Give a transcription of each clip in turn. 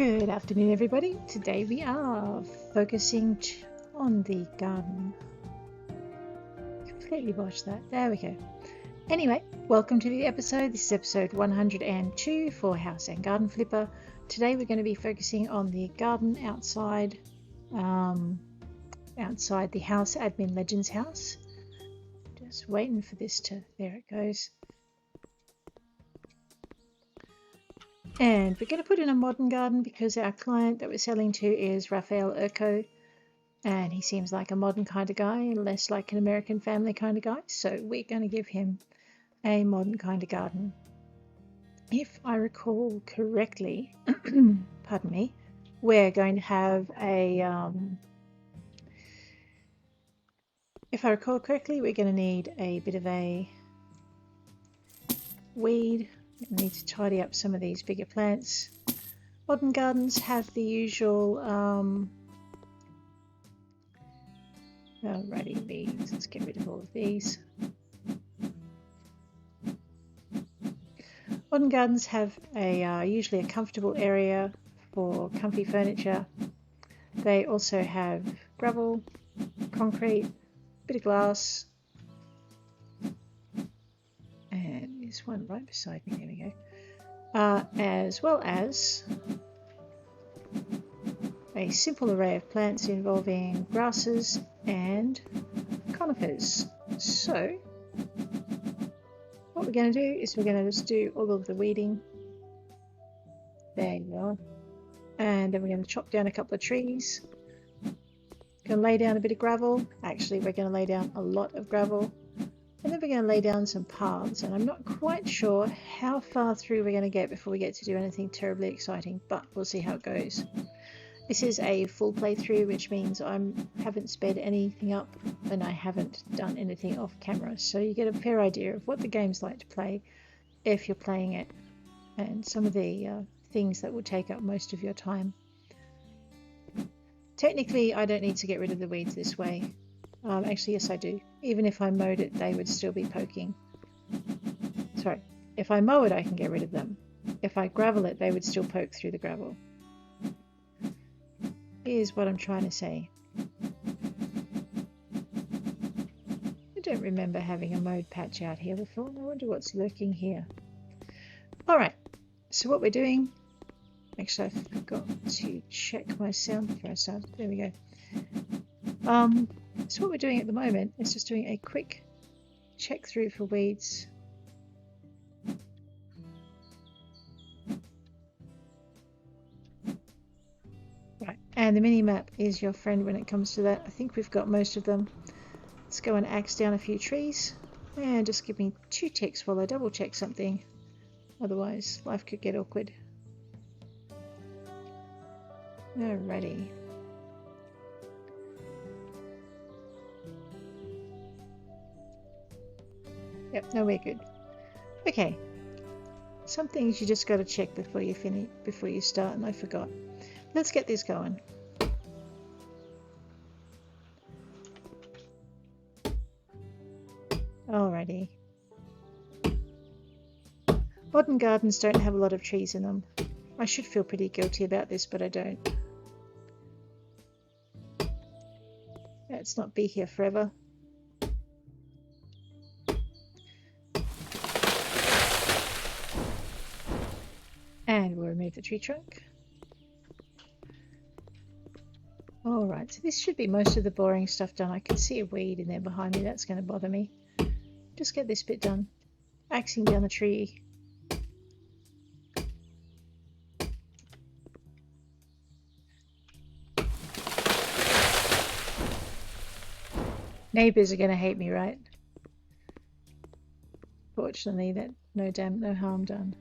Good afternoon, everybody. Today we are focusing on the garden. Completely botched that. There we go. Anyway, welcome to the episode. This is episode 102 for House and Garden Flipper. Today we're going to be focusing on the garden outside the house, Admin Legends house. Just waiting for this to... There it goes. And we're going to put in a modern garden because our client that we're selling to is Rafael Urco, and he seems like a modern kind of guy, less like an American family kind of guy. So we're going to give him a modern kind of garden. If I recall correctly, pardon me, we're going to have a, if I recall correctly, we're going to need a bit of a weed. We need to tidy up some of these bigger plants. Modern gardens have the usual alrighty, these. Let's get rid of all of these. Modern gardens have a usually a comfortable area for comfy furniture. They also have gravel, concrete, bit of glass, and there's one right beside me. There we go. As well as a simple array of plants involving grasses and conifers. So what we're going to do is we're going to just do all of the weeding. There you are. And then we're going to chop down a couple of trees. Going to lay down a bit of gravel. Actually, we're going to lay down a lot of gravel. And then we're going to lay down some paths. And I'm not quite sure how far through we're going to get before we get to do anything terribly exciting, but we'll see how it goes. This is a full playthrough, which means I haven't sped anything up and I haven't done anything off camera. So you get a fair idea of what the game's like to play if you're playing it, and some of the things that will take up most of your time. Technically, I don't need to get rid of the weeds this way. Actually, yes I do. Even if I mowed it, they would still be poking. Sorry, if I mow it, I can get rid of them. If I gravel it, they would still poke through the gravel. Here's what I'm trying to say. I don't remember having a mowed patch out here before. I wonder what's lurking here. Alright, so what we're doing... Actually, I forgot to check my sound before I started. There we go. So what we're doing at the moment is just doing a quick check through for weeds. Right, and the mini-map is your friend when it comes to that. I think we've got most of them. Let's go and axe down a few trees. And just give me 2 ticks while I double check something. Otherwise, life could get awkward. Alrighty. Yep, no, we're good. Okay. Some things you just got to check before you finish, before you start, and I forgot. Let's get this going. Alrighty. Modern gardens don't have a lot of trees in them. I should feel pretty guilty about this, but I don't. Let's not be here forever. And we'll remove the tree trunk. Alright, so this should be most of the boring stuff done. I can see a weed in there behind me. That's going to bother me. Just get this bit done. Axing down the tree. Neighbours are going to hate me, right? Fortunately, that no harm done.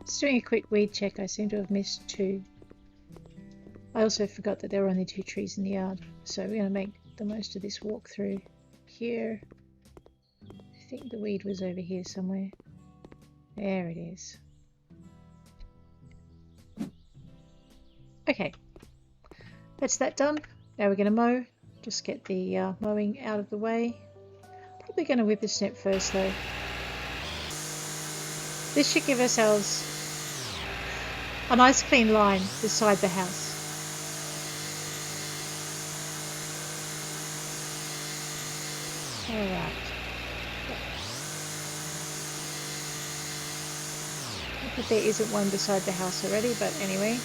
Just doing a quick weed check. I seem to have missed 2. I also forgot that there were only 2 trees in the yard, so we're going to make the most of this walkthrough here. I think the weed was over here somewhere. There it is. Okay, that's that done. Now we're going to mow. Just get the mowing out of the way. Probably going to whippersnip first though. This should give ourselves a nice clean line beside the house. Alright. Not that there isn't one beside the house already, but anyway.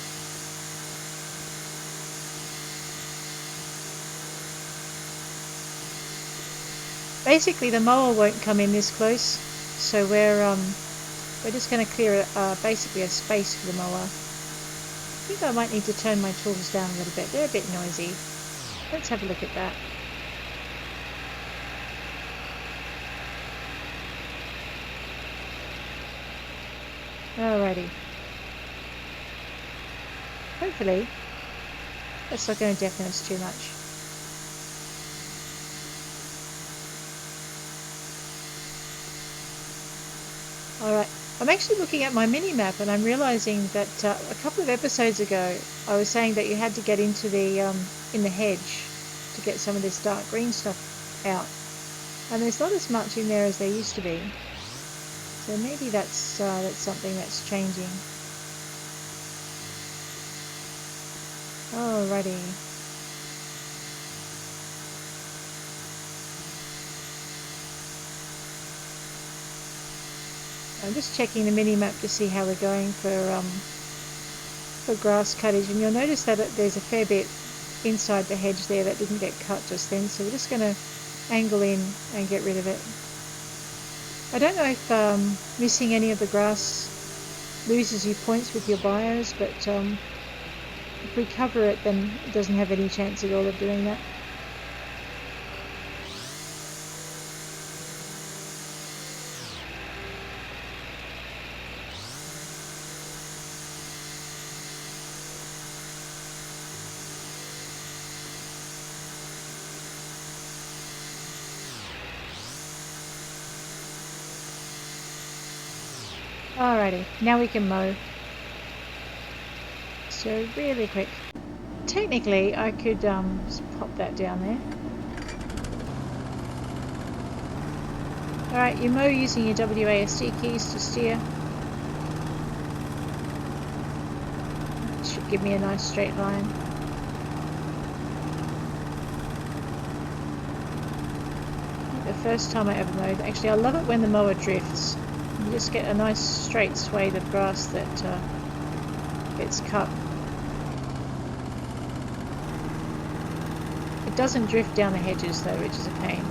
Basically the mower won't come in this close, so we're just going to clear basically a space for the mower. I think I might need to turn my tools down a little bit. They're a bit noisy. Let's have a look at that. Alrighty. Hopefully that's not going to deafen us too much. Alright, I'm actually looking at my mini-map and I'm realising that a couple of episodes ago I was saying that you had to get into the in the hedge to get some of this dark green stuff out. And there's not as much in there as there used to be. So maybe that's something that's changing. Alrighty. I'm just checking the mini-map to see how we're going for grass cuttage, and you'll notice that there's a fair bit inside the hedge there that didn't get cut just then, so we're just going to angle in and get rid of it. I don't know if missing any of the grass loses you points with your bios, but if we cover it then it doesn't have any chance at all of doing that. Alrighty, now we can mow. So really quick. Technically I could just pop that down there. Alright, you mow using your WASD keys to steer. That should give me a nice straight line. The first time I ever mowed. Actually, I love it when the mower drifts. You just get a nice straight swathe of grass that gets cut. It doesn't drift down the hedges though, which is a pain.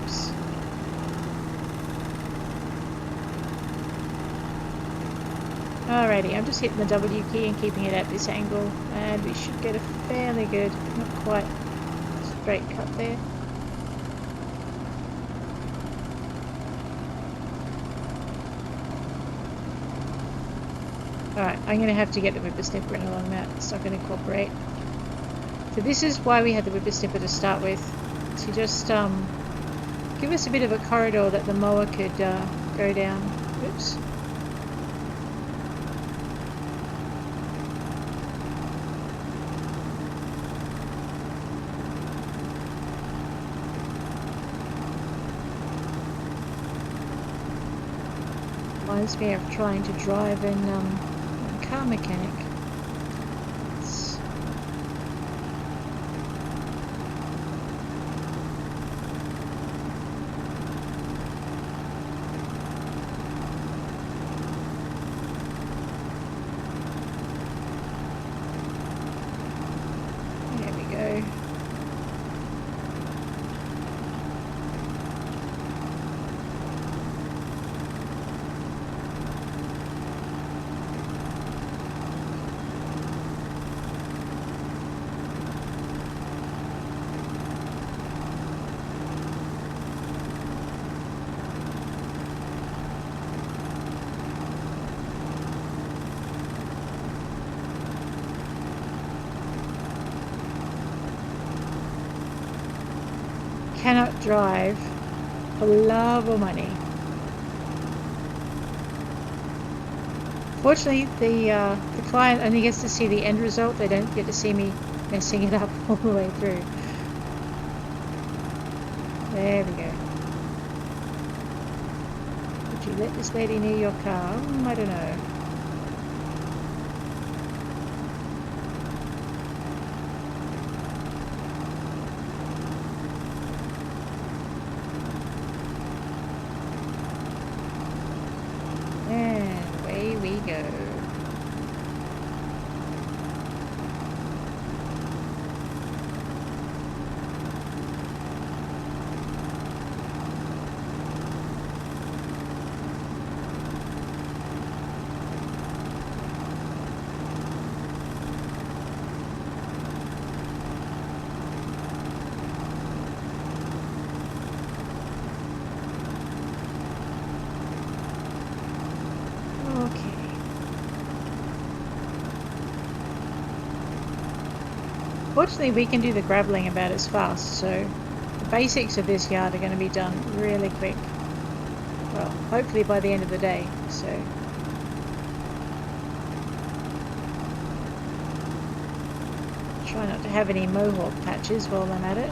Oops. Alrighty, I'm just hitting the W key and keeping it at this angle, and we should get a fairly good, not quite straight cut there. Alright, I'm going to have to get the whippersnipper in along that. It's not going to cooperate. So this is why we had the whippersnipper to start with. To just give us a bit of a corridor that the mower could go down. Oops. Reminds me of trying to drive in car mechanic. There we go. Cannot drive for love or money. Fortunately, the client only gets to see the end result. They don't get to see me messing it up all the way through. There we go. Would you let this lady near your car? I don't know. And away we go. Okay. Fortunately, we can do the graveling about as fast, so the basics of this yard are going to be done really quick. Well, hopefully by the end of the day, so. Try not to have any mohawk patches while I'm at it.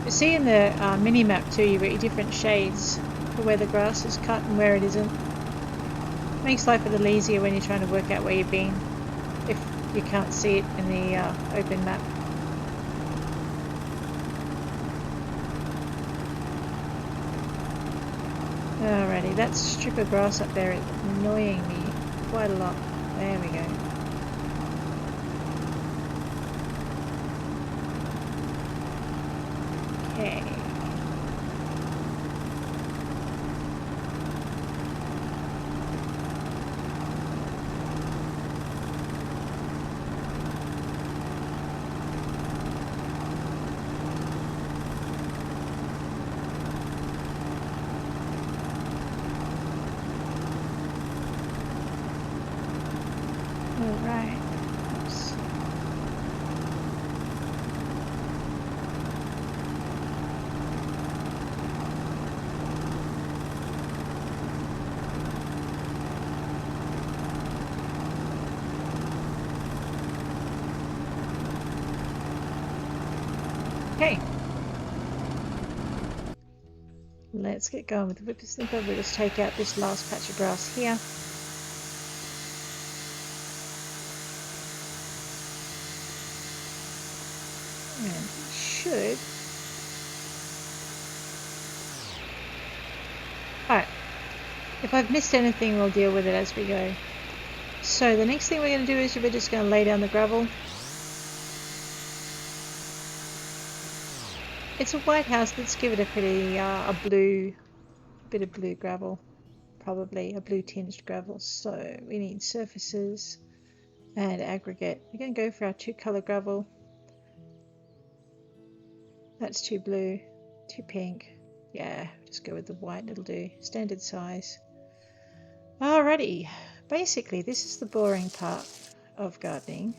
You see in the mini-map too, you've got your different shades for where the grass is cut and where it isn't. Makes life a little easier when you're trying to work out where you've been, if you can't see it in the open map. Alrighty, that strip of grass up there is annoying me quite a lot. There we go. Okay. Alright. Oops. Okay. Let's get going with the whipper snipper. We'll just take out this last patch of grass here. And it should. Alright. If I've missed anything, we'll deal with it as we go. So the next thing we're going to do is we're just going to lay down the gravel. It's a white house. Let's give it a pretty a blue, bit of blue gravel, probably a blue tinged gravel. So we need surfaces and aggregate. We're going to go for our 2-color gravel. That's too blue, too pink. Yeah, just go with the white. It'll do. Standard size. Alrighty. Basically, this is the boring part of gardening.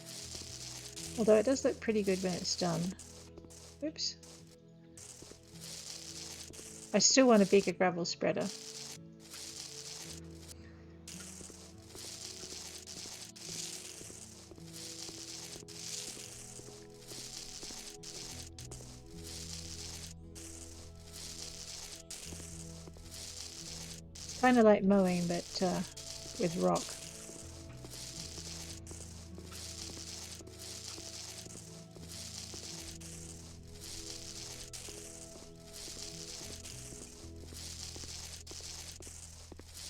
Although it does look pretty good when it's done. Oops. I still want a bigger gravel spreader. Kind of like mowing, but with rock.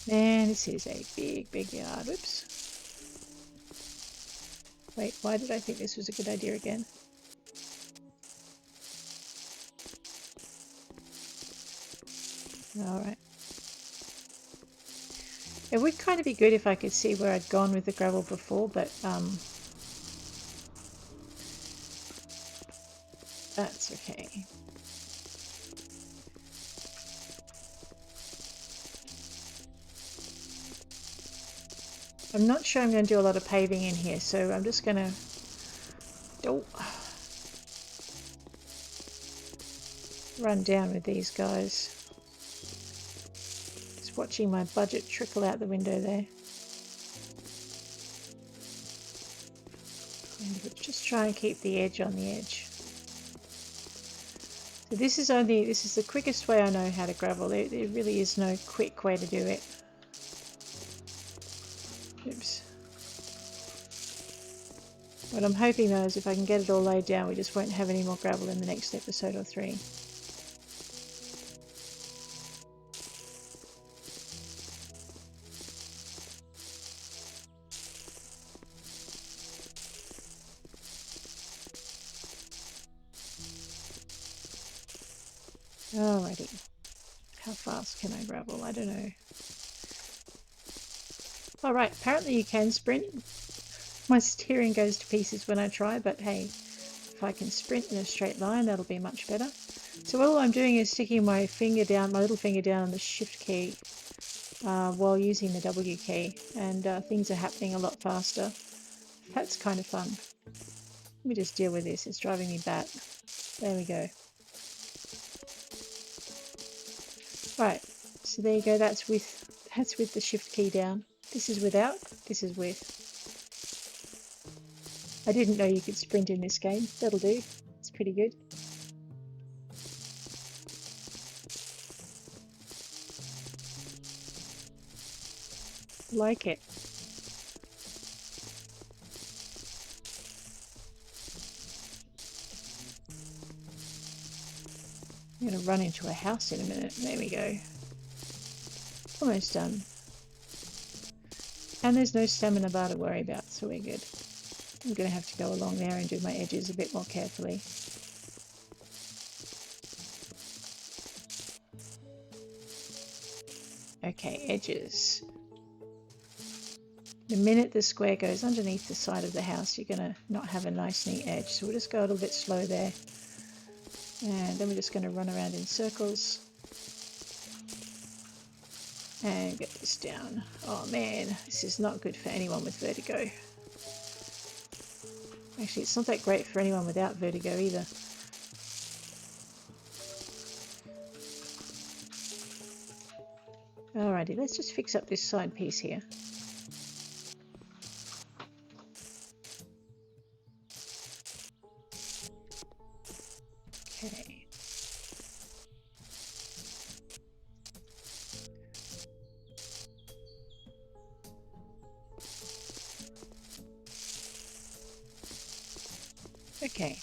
Man, this is a big yard. Whoops. Wait, why did I think this was a good idea again? Alright. It would kind of be good if I could see where I'd gone with the gravel before, but that's okay. I'm not sure I'm going to do a lot of paving in here, so I'm just going to... Oh, run down with these guys. Just watching my budget trickle out the window there. And just try and keep the edge on the edge. So this is the quickest way I know how to gravel. There really is no quick way to do it. Oops. What I'm hoping though is if I can get it all laid down, we just won't have any more gravel in the next episode or 3. Alrighty. How fast can I gravel? I don't know. Alright, apparently you can sprint. My steering goes to pieces when I try, but hey, if I can sprint in a straight line, that'll be much better. So all I'm doing is sticking my little finger down on the shift key while using the W key, and things are happening a lot faster. That's kind of fun. Let me just deal with this. It's driving me bat. There we go. Right, so there you go. That's with the shift key down. This is without. This is with. I didn't know you could sprint in this game. That'll do. It's pretty good. Like it. I'm going to run into a house in a minute. There we go. Almost done. And there's no stamina bar to worry about, so we're good. I'm going to have to go along there and do my edges a bit more carefully. Okay, edges. The minute the square goes underneath the side of the house, you're going to not have a nice neat edge. So we'll just go a little bit slow there. And then we're just going to run around in circles. And get this down. Oh man, this is not good for anyone with vertigo. Actually, it's not that great for anyone without vertigo either. Alrighty, let's just fix up this side piece here. Okay. Okay,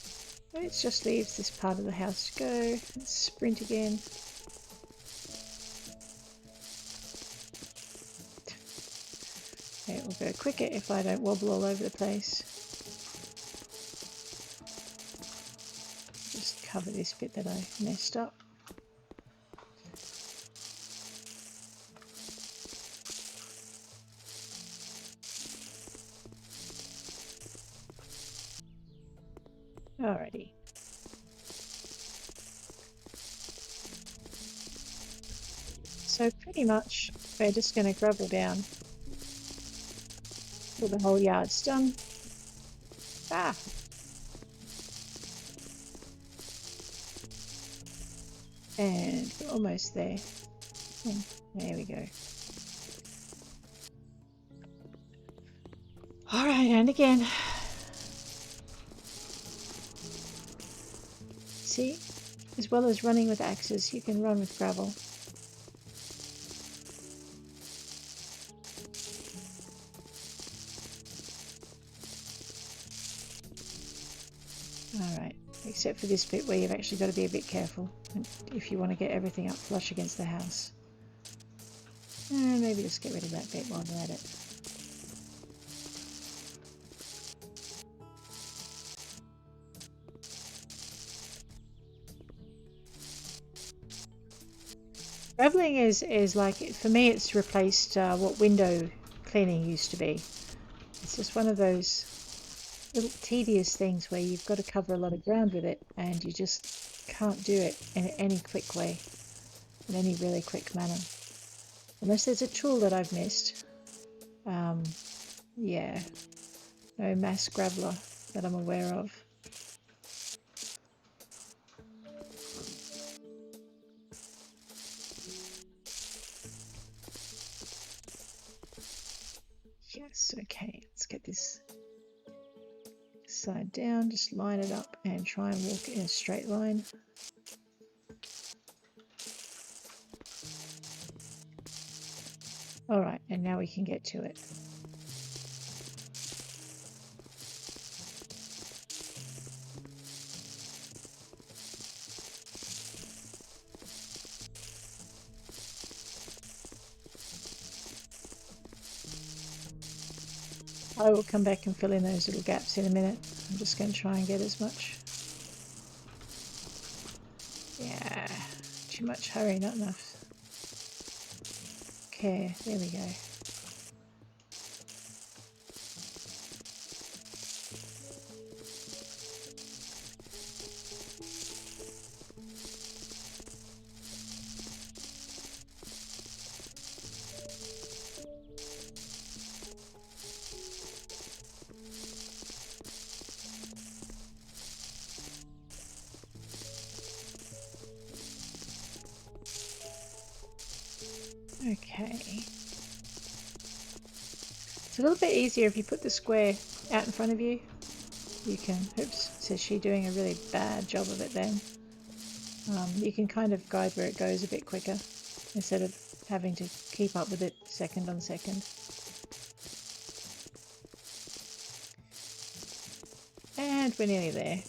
let's just leave this part of the house to go. Let's sprint again. It will go quicker if I don't wobble all over the place. Just cover this bit that I messed up. Alrighty. So pretty much we're just going to gravel down till the whole yard's done. Ah! And we're almost there. There we go. Alright, and again. See? As well as running with axes, you can run with gravel. Alright, except for this bit where you've actually got to be a bit careful if you want to get everything up flush against the house. And maybe just get rid of that bit while we're at it. Graveling is like, for me it's replaced what window cleaning used to be. It's just one of those little tedious things where you've got to cover a lot of ground with it and you just can't do it in any quick way, in any really quick manner. Unless there's a tool that I've missed. Yeah, no mass graveler that I'm aware of. Yes, okay, let's get this side down, just line it up and try and walk in a straight line. All right, and now we can get to it. I will come back and fill in those little gaps in a minute. I'm just going to try and get as much. Yeah, too much hurry, not enough care. There we go. Okay. It's a little bit easier if you put the square out in front of you. You can, oops, says she doing a really bad job of it then. You can kind of guide where it goes a bit quicker instead of having to keep up with it second on second. And we're nearly there.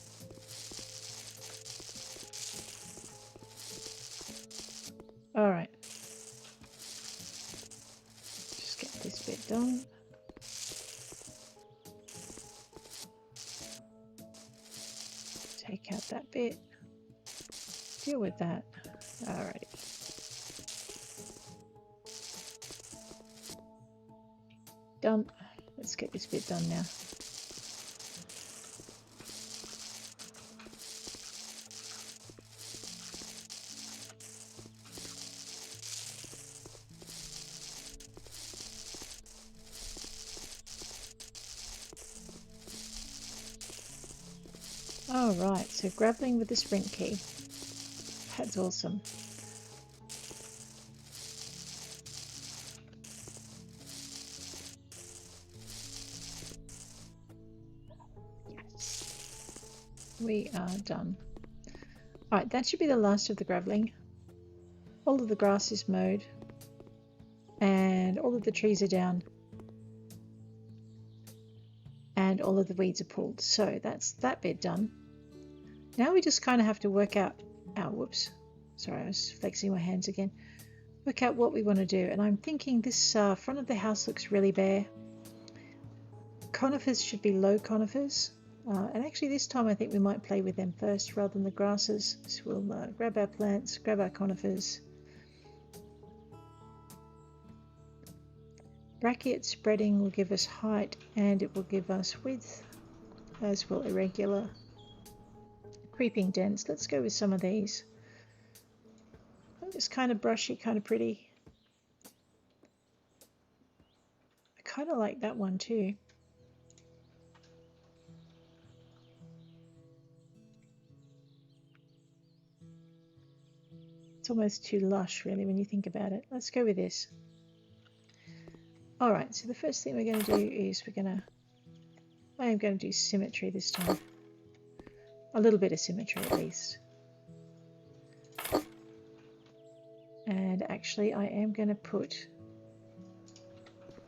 Alright. Just get this bit done. Take out that bit. Deal with that. Alrighty. Done. Let's get this bit done now. Alright, so grappling with the sprint key. That's awesome. Yes. We are done. Alright, that should be the last of the graveling. All of the grass is mowed. And all of the trees are down. And all of the weeds are pulled. So that's that bit done. Now we just kind of have to work out, whoops, sorry, I was flexing my hands again. Work out what we want to do. And I'm thinking this front of the house looks really bare. Conifers should be low conifers. And actually this time I think we might play with them first rather than the grasses. So we'll grab our plants, grab our conifers. Brachiate spreading will give us height and it will give us width, as will irregular. Creeping dense, let's go with some of these. It's kind of brushy, kind of pretty. I kind of like that one too. It's almost too lush really when you think about it. Let's go with this. Alright, so the first thing we're going to do is I am going to do symmetry this time. A little bit of symmetry at least. And actually I am going to put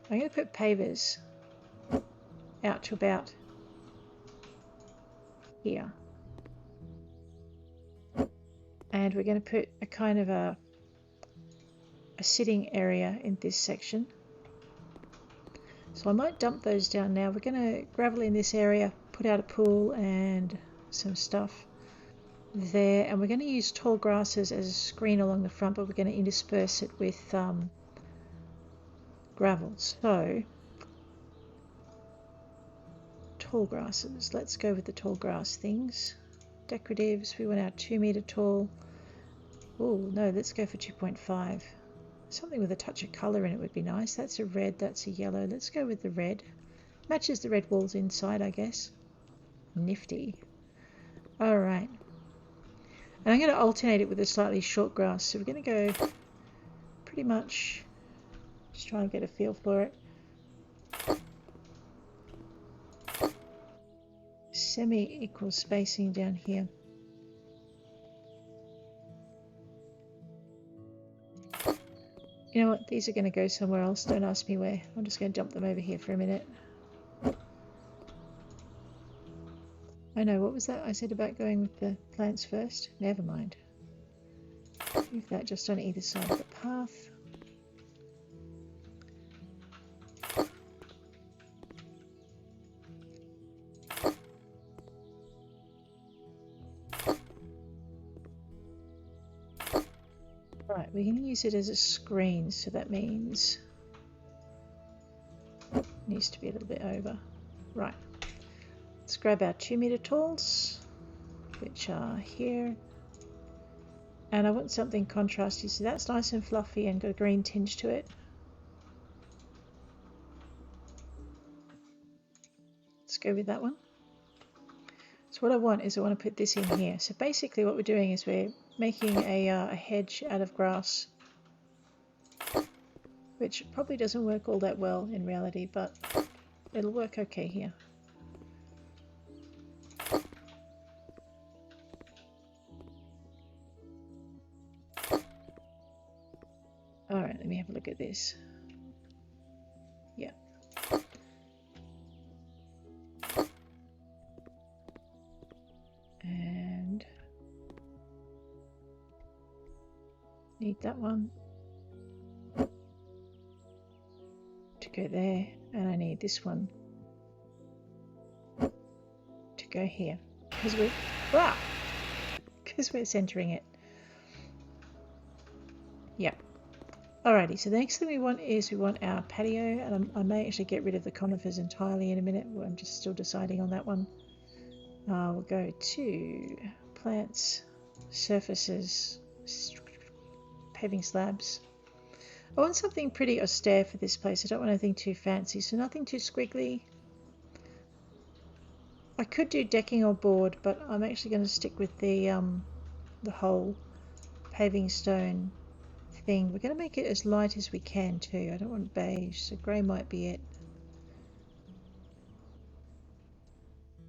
pavers out to about here. And we're going to put a kind of a sitting area in this section. So I might dump those down now. We're going to gravel in this area, put out a pool and some stuff there. And we're going to use tall grasses as a screen along the front, but we're going to intersperse it with gravel. So, tall grasses. Let's go with the tall grass things. Decoratives, we want our 2 meter tall. Oh, no, let's go for 2.5. Something with a touch of colour in it would be nice. That's a red, that's a yellow. Let's go with the red. Matches the red walls inside, I guess. Nifty. Alright. And I'm going to alternate it with a slightly short grass. So we're going to go pretty much, just try and get a feel for it. Semi-equal spacing down here. You know what? These are going to go somewhere else. Don't ask me where. I'm just going to dump them over here for a minute. I know, what was that I said about going with the plants first? Never mind. Move that just on either side of the path. Right, we're going to use it as a screen, so that means it needs to be a little bit over. Right, let's grab our 2-meter talls, which are here. And I want something contrasty, so that's nice and fluffy and got a green tinge to it. Let's go with that one. So what I want is I want to put this in here. So basically what we're doing is we're making a hedge out of grass, which probably doesn't work all that well in reality, but it'll work okay here. Alright, let me have a look at this. Yeah. And need that one to go there, and I need this one to go here because we're centering it. Yep. Alrighty, so the next thing we want is we want our patio, and I may actually get rid of the conifers entirely in a minute. I'm just still deciding on that one. We'll go to plants, surfaces, paving slabs. I want something pretty austere for this place. I don't want anything too fancy, so nothing too squiggly. I could do decking or board, but I'm actually going to stick with the whole paving stone thing. We're going to make it as light as we can too. I don't want beige, so grey might be it.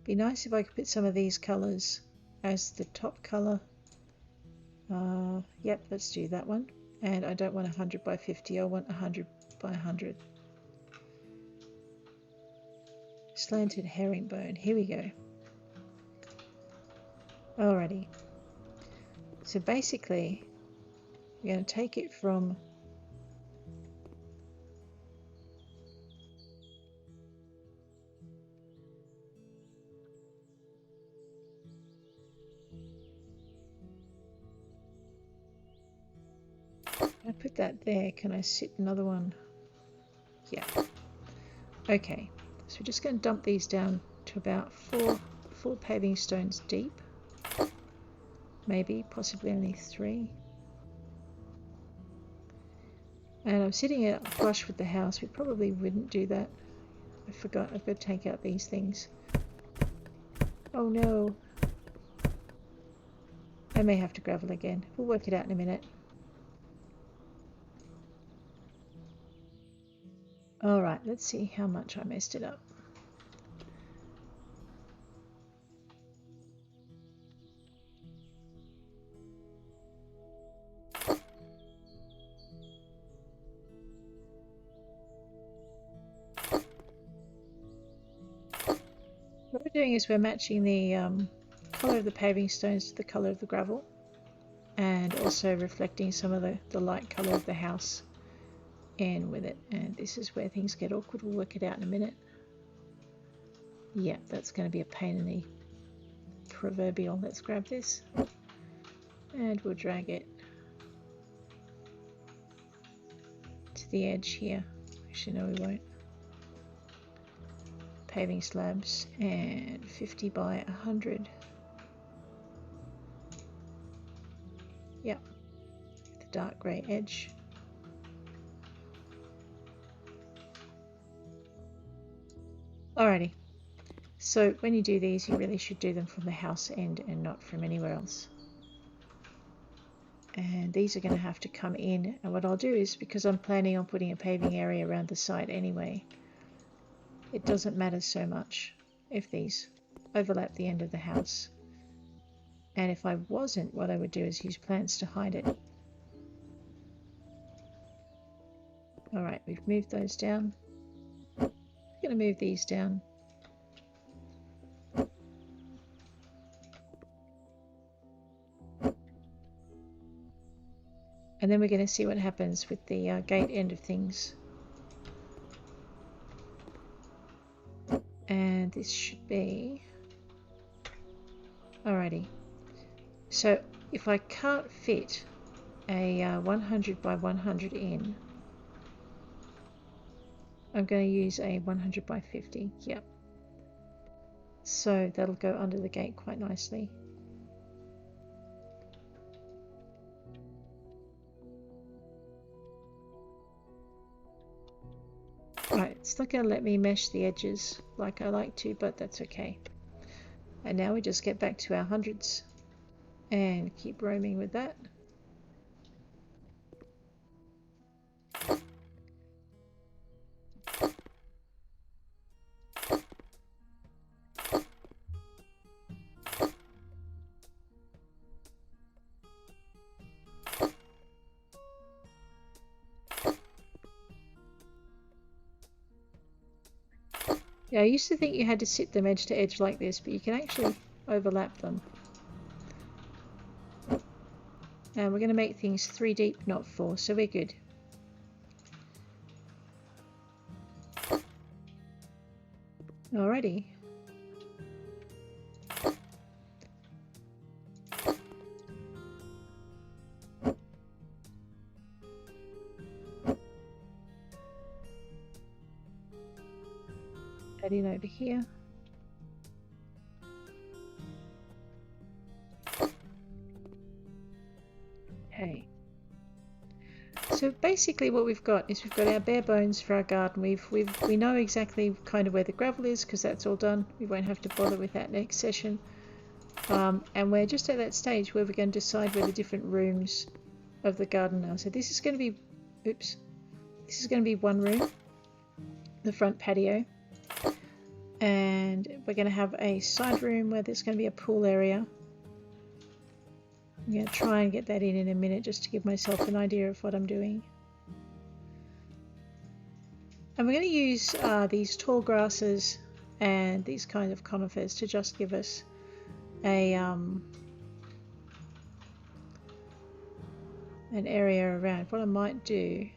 Be nice if I could put some of these colours as the top colour. Yep, let's do that one. And I don't want 100 by 50, I want 100 by 100. Slanted herringbone, here we go. Alrighty. So basically, we're going to take it from I put that there. Can I sit another one? Yeah. Okay. So we're just going to dump these down to about four paving stones deep. Maybe, possibly only 3. And I'm sitting it flush with the house. We probably wouldn't do that. I forgot. I've got to take out these things. Oh no. I may have to gravel again. We'll work it out in a minute. Alright, let's see how much I messed it up. What we're doing is we're matching the colour of the paving stones to the colour of the gravel, and also reflecting some of the light colour of the house in with it. And this is where things get awkward. We'll work it out in a minute. Yeah, that's going to be a pain in the proverbial. Let's grab this and we'll drag it to the edge here. Actually, no, we won't. Paving slabs, and 50 by 100. Yep, the dark grey edge. Alrighty. So when you do these, you really should do them from the house end and not from anywhere else. And these are going to have to come in. And what I'll do is, because I'm planning on putting a paving area around the site anyway, it doesn't matter so much if these overlap the end of the house. And if I wasn't, what I would do is use plants to hide it. Alright, we've moved those down. I'm going to move these down. And then we're going to see what happens with the gate end of things. And this should be... Alrighty. So if I can't fit a 100 by 100 in, I'm going to use a 100 by 50. Yep. So that'll go under the gate quite nicely. Right, it's not going to let me mesh the edges like I like to, but that's okay. And now we just get back to our hundreds and keep roaming with that. Yeah, I used to think you had to sit them edge to edge like this, but you can actually overlap them. And we're going to make things 3 deep, not 4, so we're good. Alrighty. Add in over here. Okay. So basically what we've got is we've got our bare bones for our garden. We know exactly kind of where the gravel is because that's all done. We won't have to bother with that next session. And we're just at that stage where we're going to decide where the different rooms of the garden are. So this is going to be, oops, this is going to be one room, the front patio. And we're going to have a side room where there's going to be a pool area. I'm going to try and get that in a minute just to give myself an idea of what I'm doing. And we're going to use these tall grasses and these kind of conifers to just give us a an area around. What I might do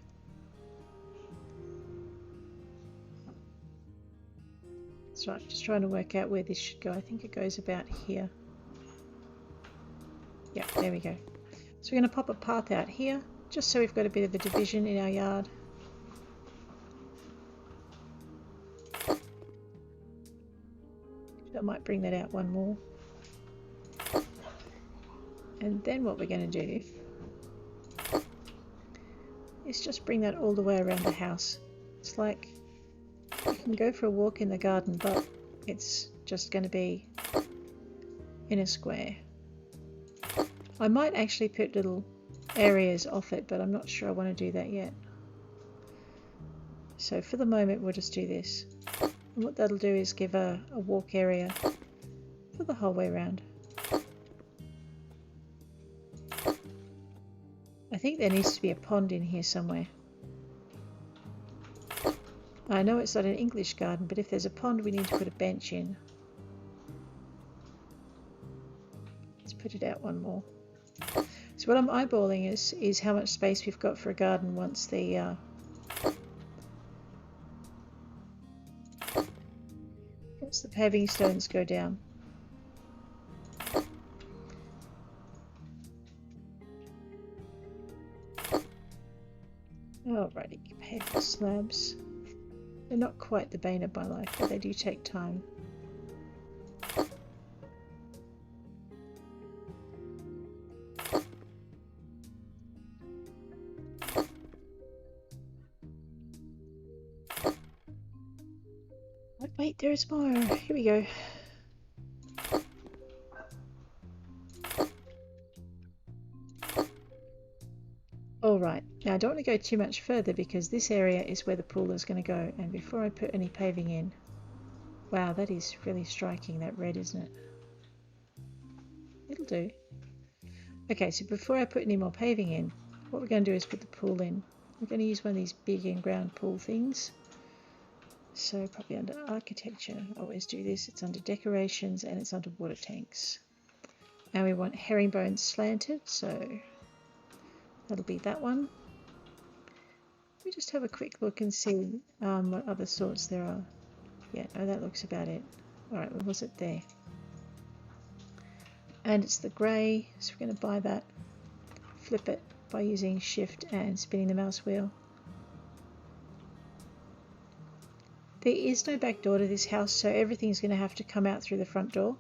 is right, just trying to work out where this should go. I think it goes about here. Yeah, there we go. So we're going to pop a path out here, just so we've got a bit of a division in our yard. I might bring that out one more. And then what we're going to do is just bring that all the way around the house. It's like you can go for a walk in the garden, but it's just going to be in a square. I might actually put little areas off it, but I'm not sure I want to do that yet. So for the moment we'll just do this. And what that'll do is give a walk area for the whole way around. I think there needs to be a pond in here somewhere. I know it's not an English garden, but if there's a pond we need to put a bench in. Let's put it out one more. So what I'm eyeballing is how much space we've got for a garden once the paving stones go down. Alrighty, paving slabs. They're not quite the bane of my life, but they do take time. But wait, there is more. Here we go. Alright, now I don't want to go too much further because this area is where the pool is going to go, and before I put any paving in, wow, that is really striking, that red, isn't it? It'll do. Okay, so before I put any more paving in, what we're going to do is put the pool in. We're going to use one of these big in-ground pool things. So probably under architecture, I always do this, it's under decorations and it's under water tanks. And we want herringbone slanted, so that'll be that one. Let me just have a quick look and see what other sorts there are. Yeah, no, that looks about it. Alright, what was it there? And it's the grey, so we're going to buy that. Flip it by using shift and spinning the mouse wheel. There is no back door to this house, so everything's going to have to come out through the front door.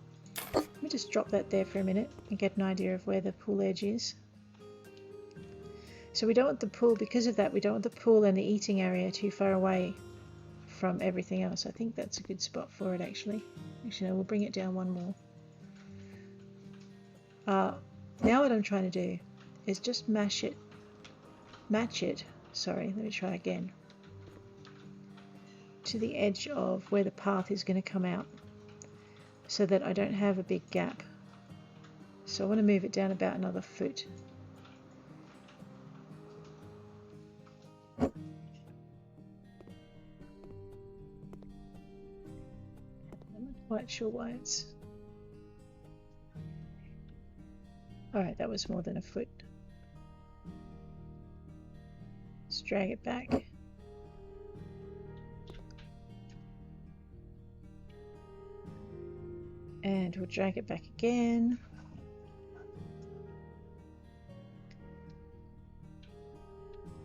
Let me just drop that there for a minute and get an idea of where the pool edge is. So we don't want the pool, because of that, we don't want the pool and the eating area too far away from everything else. I think that's a good spot for it actually. Actually no, we'll bring it down one more. Now what I'm trying to do is just match it, sorry, let me try again, to the edge of where the path is going to come out so that I don't have a big gap. So I want to move it down about another foot. I'm not quite sure why it's... Alright, that was more than a foot. Let's drag it back. And we'll drag it back again.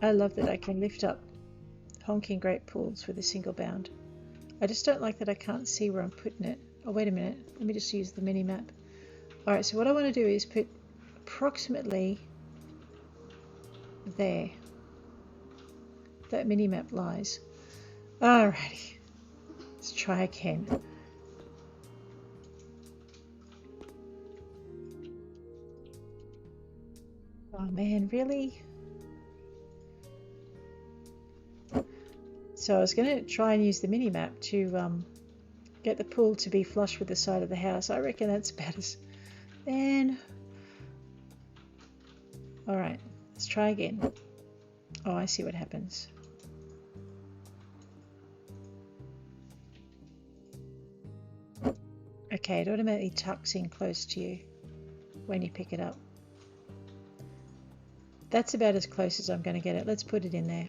I love that I can lift up honking great pools with a single bound. I just don't like that I can't see where I'm putting it. Oh, wait a minute. Let me just use the mini map. Alright, so what I want to do is put approximately there. That mini map lies. Alrighty. Let's try again. Oh man, really? So I was going to try and use the mini map to get the pool to be flush with the side of the house. I reckon that's about as... And... Alright, let's try again. Oh, I see what happens. Okay, it automatically tucks in close to you when you pick it up. That's about as close as I'm going to get it. Let's put it in there.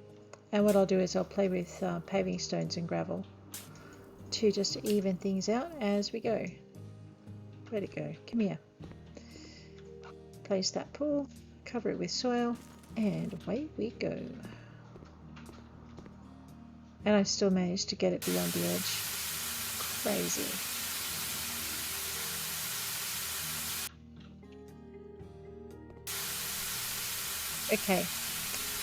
And what I'll do is I'll play with paving stones and gravel to just even things out as we go. Where'd it go? Come here. Place that pool, cover it with soil, and away we go. And I still managed to get it beyond the edge. Crazy. Okay,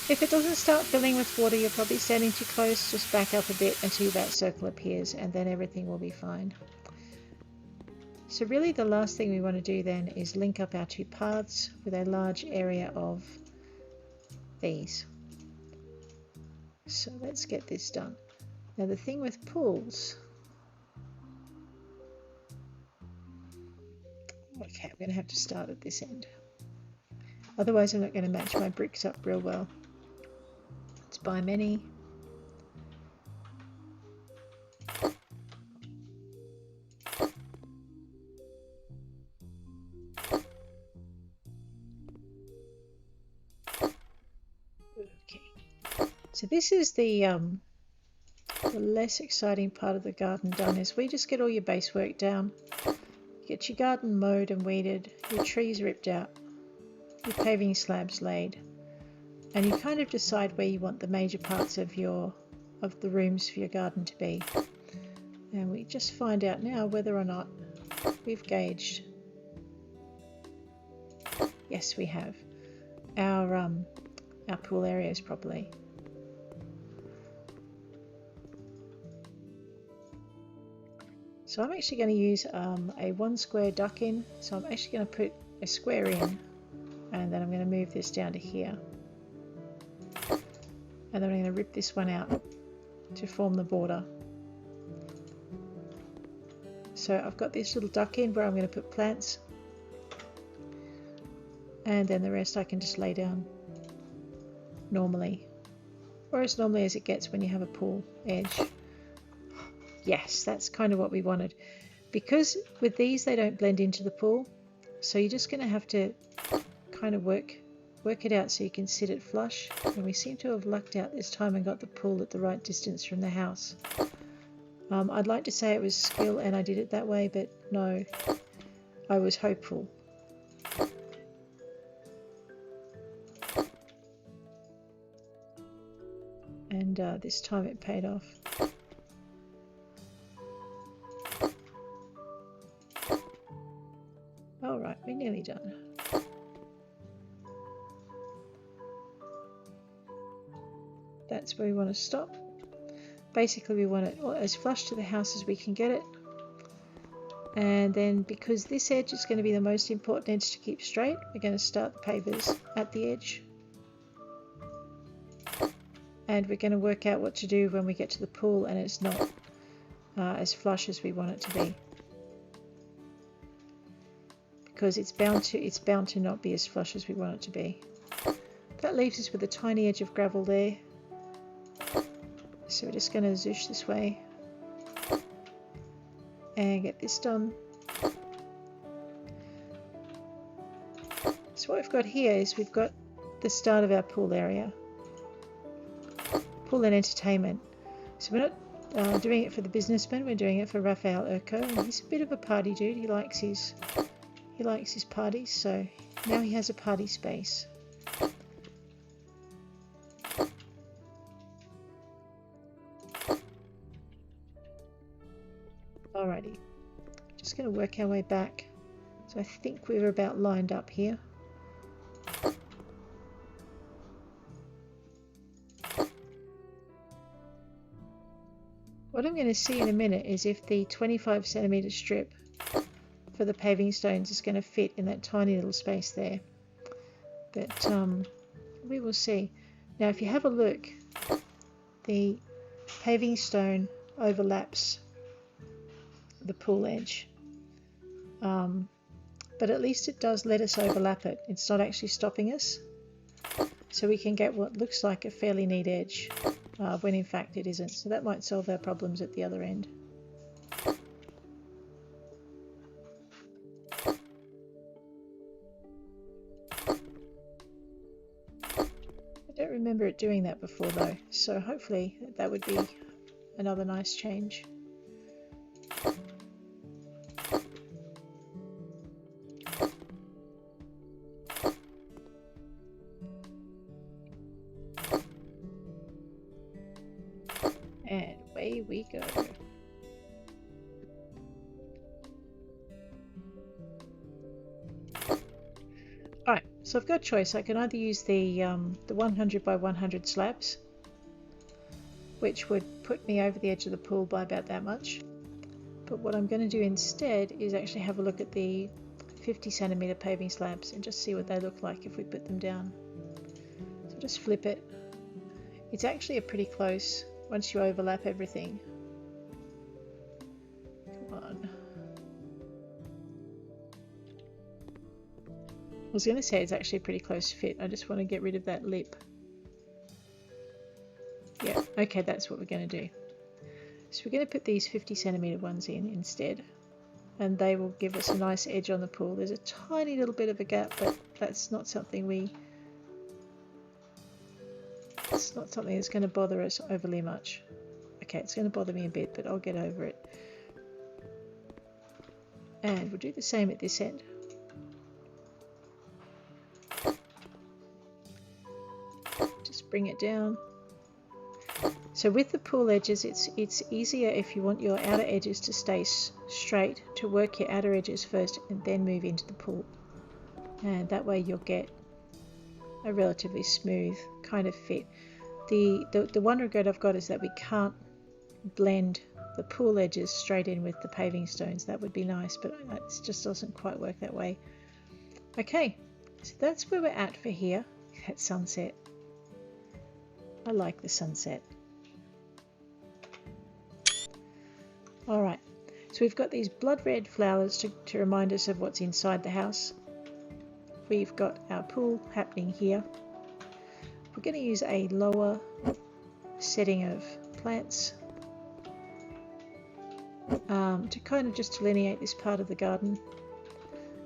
if it doesn't start filling with water, you're probably standing too close. Just back up a bit until that circle appears and then everything will be fine. So really the last thing we want to do then is link up our two paths with a large area of these. So let's get this done. Now the thing with pools, okay, I'm going to have to start at this end. Otherwise I'm not going to match my bricks up real well. Let's buy many. Okay. So this is the less exciting part of the garden done, is we just get all your base work down. Get your garden mowed and weeded, your trees ripped out, your paving slabs laid, and you kind of decide where you want the major parts of the rooms for your garden to be. And we just find out now whether or not we've gauged. Yes, we have our pool areas properly. So I'm actually going to use a 1 square duck in. So I'm actually going to put a square in, and then I'm going to move this down to here. And then I'm going to rip this one out to form the border. So I've got this little duck in where I'm going to put plants, and then the rest I can just lay down normally, or as normally as it gets when you have a pool edge. Yes, that's kind of what we wanted, because with these they don't blend into the pool, so you're just going to have to kind of work it out so you can sit it flush. And we seem to have lucked out this time and got the pool at the right distance from the house. I'd like to say it was skill and I did it that way, but no, I was hopeful. And this time it paid off. Alright, we're nearly done. That's where we want to stop. Basically we want it as flush to the house as we can get it. And then because this edge is going to be the most important edge to keep straight, we're going to start the pavers at the edge. And we're going to work out what to do when we get to the pool and it's not as flush as we want it to be. Because it's bound to not be as flush as we want it to be. That leaves us with a tiny edge of gravel there. So we're just going to zoosh this way and get this done. So what we've got here is we've got the start of our pool area. Pool and entertainment. So we're not doing it for the businessman, we're doing it for Raphael Urko. And he's a bit of a party dude, he likes his parties, so now he has a party space. Alrighty, just going to work our way back. So I think we're about lined up here. What I'm going to see in a minute is if the 25 centimeter strip for the paving stones is going to fit in that tiny little space there. But we will see. Now if you have a look, the paving stone overlaps the pool edge, but at least it does let us overlap it. It's not actually stopping us, so we can get what looks like a fairly neat edge when in fact it isn't. So that might solve our problems at the other end. I don't remember it doing that before though, so hopefully that would be another nice change. And away we go. Alright, so I've got a choice. I can either use the 100 by 100 slabs, which would put me over the edge of the pool by about that much. But what I'm going to do instead is actually have a look at the 50 centimeter paving slabs and just see what they look like if we put them down. So just flip it. It's actually a pretty close once you overlap everything. Come on. I was going to say it's actually a pretty close fit. I just want to get rid of that lip. Yeah, okay, that's what we're going to do. So we're going to put these 50 centimeter ones in instead, and they will give us a nice edge on the pool. There's a tiny little bit of a gap, but that's not something it's not something that's going to bother us overly much. Okay, it's going to bother me a bit, but I'll get over it. And we'll do the same at this end. Just bring it down. So with the pool edges, it's easier if you want your outer edges to stay straight, to work your outer edges first and then move into the pool. And that way you'll get a relatively smooth kind of fit. The one regret I've got is that we can't blend the pool edges straight in with the paving stones. That would be nice, but it just doesn't quite work that way. Okay, so that's where we're at for here. That sunset. I like the sunset. All right, so we've got these blood red flowers to remind us of what's inside the house. We've got our pool happening here. We're going to use a lower setting of plants to kind of just delineate this part of the garden.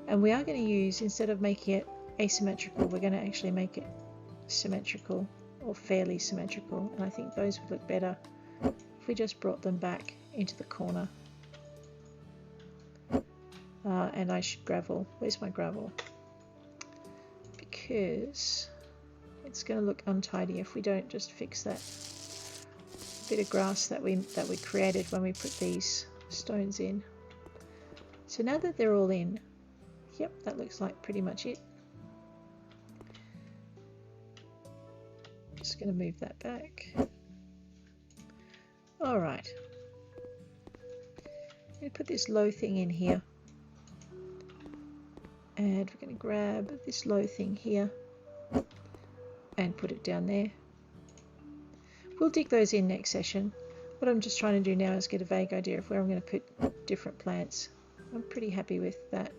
And we are going to use, instead of making it asymmetrical, we're going to actually make it symmetrical, or fairly symmetrical, and I think those would look better if we just brought them back into the corner. And I should gravel. Where's my gravel? Because it's going to look untidy if we don't just fix that bit of grass that we created when we put these stones in. So now that they're all in, yep, that looks like pretty much it. Just going to move that back. All right. I'm going to put this low thing in here. And we're going to grab this low thing here and put it down there. We'll dig those in next session. What I'm just trying to do now is get a vague idea of where I'm going to put different plants. I'm pretty happy with that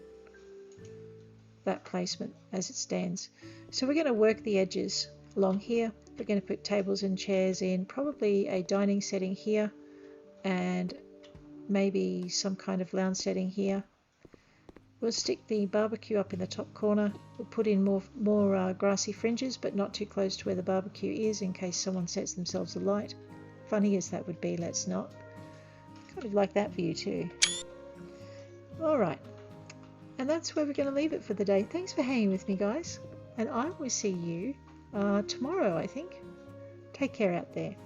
placement as it stands. So we're going to work the edges along here. We're going to put tables and chairs in, probably a dining setting here, and maybe some kind of lounge setting here. We'll stick the barbecue up in the top corner. We'll put in more grassy fringes, but not too close to where the barbecue is in case someone sets themselves alight. Funny as that would be, let's not. Kind of like that view too. Alright, and that's where we're going to leave it for the day. Thanks for hanging with me, guys, and I will see you tomorrow, I think. Take care out there.